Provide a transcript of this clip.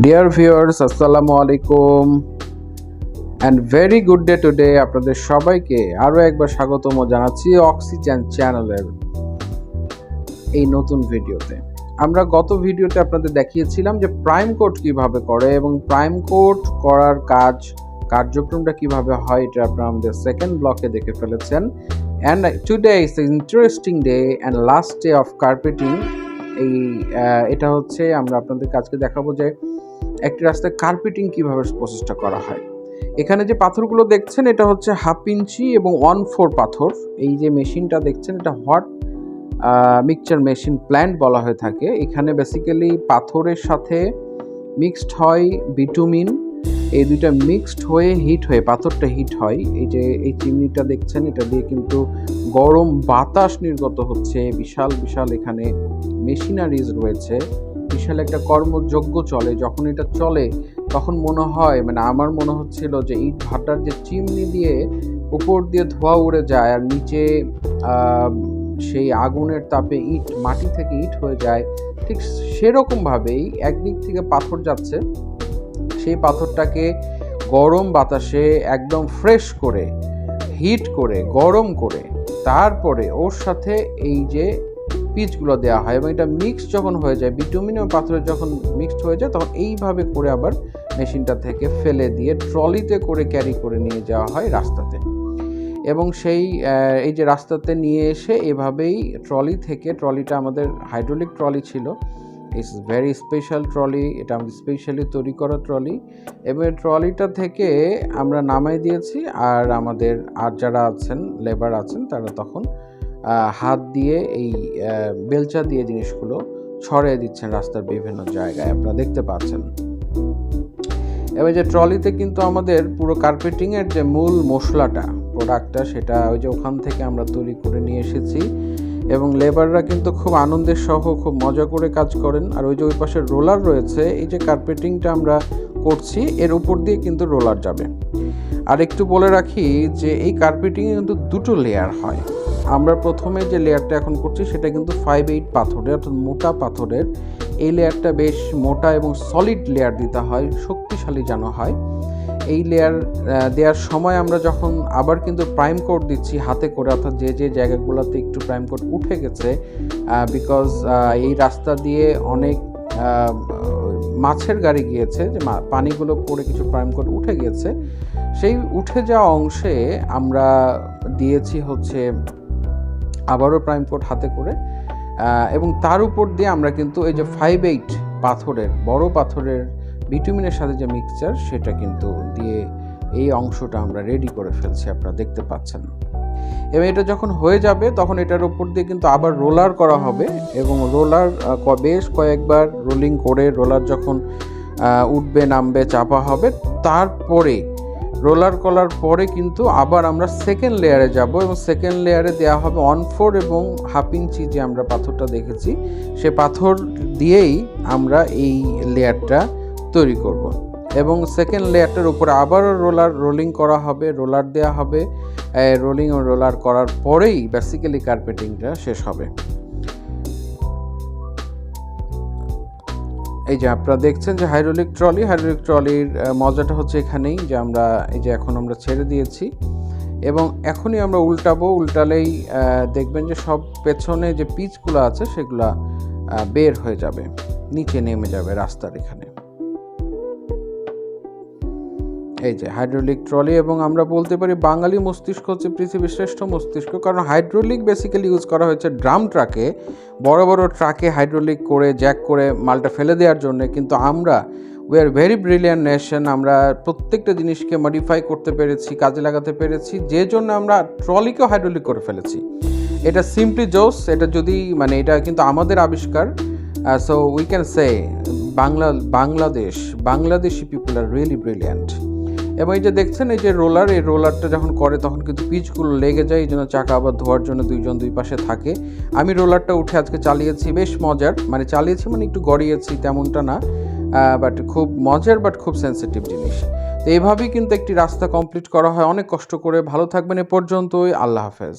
Dear viewers, আসসালামু আলাইকুম and very good day today. আপনাদের সবাইকে আরও একবার স্বাগতম জানাচ্ছি অক্সিজেন চ্যানেলের এই নতুন ভিডিওতে। আমরা গত ভিডিওতে আপনাদের দেখিয়েছিলাম যে প্রাইম কোড কিভাবে করে এবং প্রাইম কোড করার কার্যক্রমটা কিভাবে হয়, এটা আপনারা আমাদের সেকেন্ড ব্লকে দেখে ফেলেছেন। And today is the interesting day and last day of carpeting. এটা হচ্ছে আমরা আপনাদের কাজকে দেখাবো যে একটি রাস্তায় কার্পেটিং কিভাবে প্রসেসটা করা হয়। এখানে যে পাথরগুলো দেখছেন এটা হচ্ছে 1/2 ইঞ্চি এবং 1/4 পাথর। এই যে মেশিনটা দেখছেন এটা হট মিক্সচার মেশিন প্ল্যান্ট বলা হয়ে থাকে। এখানে বেসিক্যালি পাথরের সাথে মিক্সড হয় বিটুমিন, এই দুইটা মিক্সড হয়ে হিট হয়ে পাথরটা হিট হয়। এই যে এই চিমনিটা দেখছেন এটা দিয়ে কিন্তু গরম বাতাস নির্গত হচ্ছে। বিশাল বিশাল এখানে মেশিনারিজ রয়েছে, বিশাল একটা কর্মযজ্ঞ চলে। যখন এটা চলে তখন মনে হয়, মানে আমার মনে হচ্ছিল যে ইট ভাটার যে চিমনি দিয়ে উপর দিয়ে ধোঁয়া উড়ে যায় আর নিচে সেই আগুনের তাপে ইট মাটি থেকে ইট হয়ে যায়, ঠিক সেরকমভাবেই একদিক থেকে পাথর যাচ্ছে, সেই পাথরটাকে গরম বাতাসে একদম ফ্রেশ করে হিট করে গরম করে তারপরে ওর সাথে এই যে পিচগুলো দেওয়া হয় এবং এটা মিক্স যখন হয়ে যায়, বিটুমিন ও পাথরের যখন মিক্সড হয়ে যায় তখন এইভাবে করে আবার মেশিনটা থেকে ফেলে দিয়ে ট্রলিতে করে ক্যারি করে নিয়ে যাওয়া হয় রাস্তাতে। এবং সেই এই যে রাস্তাতে নিয়ে এসে এভাবেই ট্রলিটা আমাদের হাইড্রোলিক ট্রলি ছিল। ইটস ভেরি স্পেশাল ট্রলি, এটা আমাদের স্পেশালি তৈরি করা ট্রলি। এবং ট্রলিটা থেকে আমরা নামাই দিয়েছি আর আমাদের যারা আছেন লেবার আছেন তারা তখন হাত দিয়ে এই বেলচা দিয়ে জিনিসগুলো ছড়িয়ে দিচ্ছেন রাস্তার বিভিন্ন জায়গায়, আপনারা দেখতে পাচ্ছেন। এবার যে ট্রলিতে কিন্তু আমাদের পুরো কার্পেটিংয়ের যে মূল মশলাটা প্রোডাক্টটা সেটা ওই যে ওখান থেকে আমরা তৈরি করে নিয়ে এসেছি এবং লেবাররা কিন্তু খুব আনন্দের সহ খুব মজা করে কাজ করেন। আর ওই যে ওই পাশে রোলার রয়েছে, এই যে কার্পেটিংটা আমরা করছি এর উপর দিয়ে কিন্তু রোলার যাবে। আর একটু বলে রাখি যে এই কার্পেটিংয়ে কিন্তু দুটো লেয়ার হয়। আমরা প্রথমে যে লেয়ারটা এখন করছি সেটা কিন্তু 5/8 পাথরের, অর্থাৎ মোটা পাথরের। এই লেয়ারটা বেশ মোটা এবং সলিড লেয়ার দিতে হয়, শক্তিশালী যেন হয়। এই লেয়ার দেওয়ার সময় আমরা যখন আবার কিন্তু প্রাইম কোট দিচ্ছি হাতে করে, অর্থাৎ যে যে জায়গাগুলোতে একটু প্রাইম কোট উঠে গেছে, বিকজ এই রাস্তা দিয়ে অনেক মাছের গাড়ি গিয়েছে, যে পানিগুলো পড়ে কিছু প্রাইম কোট উঠে গিয়েছে, সেই উঠে যাওয়া অংশে আমরা দিয়েছি হচ্ছে আবারও প্রাইম কোট হাতে করে। এবং তার উপর দিয়ে আমরা কিন্তু এই যে 5/8 পাথরের বড় পাথরের বিটুমিনের সাথে যে মিক্সচার সেটা কিন্তু দিয়ে এই অংশটা আমরা রেডি করে ফেলছি, আপনারা দেখতে পাচ্ছেন। এবং এটা যখন হয়ে যাবে তখন এটার উপর দিয়ে কিন্তু আবার রোলার করা হবে এবং রোলার বেশ কয়েকবার রোলিং করে রোলার যখন উঠবে নামবে চাপা হবে, তারপরে রোলার করার পরে কিন্তু আবার আমরা সেকেন্ড লেয়ারে যাব এবং সেকেন্ড লেয়ারে দেওয়া হবে 1/4 এবং 1/2 ইঞ্চি যে আমরা পাথরটা দেখেছি সে পাথর দিয়েই আমরা এই লেয়ারটা তৈরি করব। এবং সেকেন্ড লেয়ারটার উপরে আবারও রোলিং করা হবে, রোলার দেওয়া হবে। রোলিং ও রোলার করার পরেই বেসিক্যালি কার্পেটিংটা শেষ হবে। এই যে আপনারা দেখছেন যে হাইড্রোলিক ট্রলির মজাটা হচ্ছে এখানেই যে আমরা এই যে এখন আমরা ছেড়ে দিয়েছি এবং এখনই আমরা উল্টালেই দেখবেন যে সব পেছনে যে পিচগুলো আছে সেগুলা বের হয়ে যাবে, নিচে নেমে যাবে রাস্তার এখানে। এই যে হাইড্রোলিক ট্রলি, এবং আমরা বলতে পারি বাঙালি মস্তিষ্ক হচ্ছে পৃথিবীর শ্রেষ্ঠ মস্তিষ্ক, কারণ হাইড্রোলিক বেসিক্যালি ইউজ করা হয়েছে ড্রাম ট্রাকে, বড় বড় ট্রাকে হাইড্রোলিক করে জ্যাক করে মালটা ফেলে দেওয়ার জন্য। কিন্তু we are very brilliant nation, আমরা প্রত্যেকটা জিনিসকে মডিফাই করতে পেরেছি, কাজে লাগাতে পেরেছি, যে জন্য আমরা ট্রলিকেও হাইড্রোলিক করে ফেলেছি। এটা সিম্পলি জোস, এটা যদি এটা কিন্তু আমাদের আবিষ্কার। So we can say Bangladeshi people are really brilliant. এবং এই যে দেখছেন এই যে এই রোলারটা যখন করে তখন কিন্তু পিচগুলো লেগে যায়, এই জন্য চাকা আবার ধোয়ার জন্য দুইজন দুই পাশে থাকে। আমি রোলারটা উঠে আজকে চালিয়েছি, বেশ মজার, চালিয়েছি একটু গড়িয়েছি তেমনটা না, বাট খুব মজার, বাট খুব সেন্সিটিভ জিনিস। তো এইভাবেই কিন্তু একটি রাস্তা কমপ্লিট করা হয় অনেক কষ্ট করে। ভালো থাকবেন এ পর্যন্তই, আল্লাহ হাফেজ।